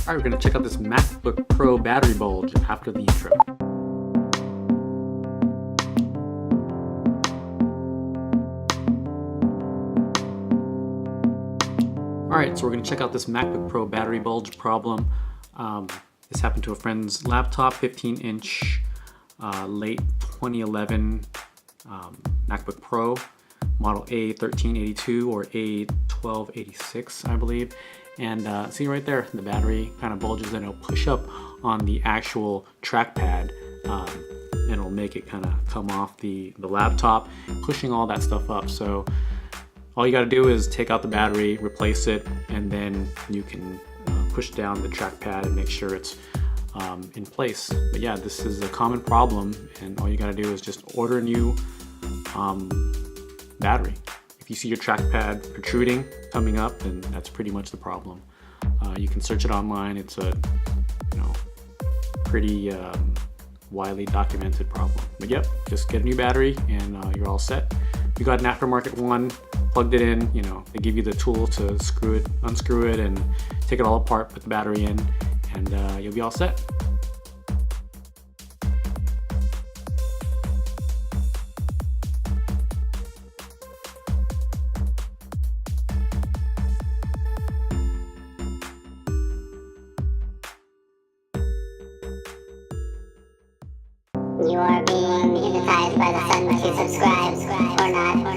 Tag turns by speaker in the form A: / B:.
A: Alright, we're going to check out this MacBook Pro battery bulge after the intro. Alright, so we're going to check out this MacBook Pro battery bulge problem. This happened to a friend's laptop, 15-inch, late 2011 MacBook Pro, model A1382 or A1286, I believe. And see right there, the battery kind of bulges and it'll push up on the actual trackpad. And it'll make it kind of come off the laptop, pushing all that stuff up. So all you got to do is take out the battery, replace it, and then you can push down the trackpad and make sure it's in place. But yeah, this is a common problem, and all you got to do is just order a new battery. If you see your trackpad protruding coming up, then that's pretty much the problem. You can search it online. It's a pretty widely documented problem. But yep, just get a new battery and you're all set. If you got an aftermarket one, plugged it in, they give you the tool to unscrew it and take it all apart, put the battery in, and you'll be all set.
B: You are being hypnotized by the sun to subscribe or not.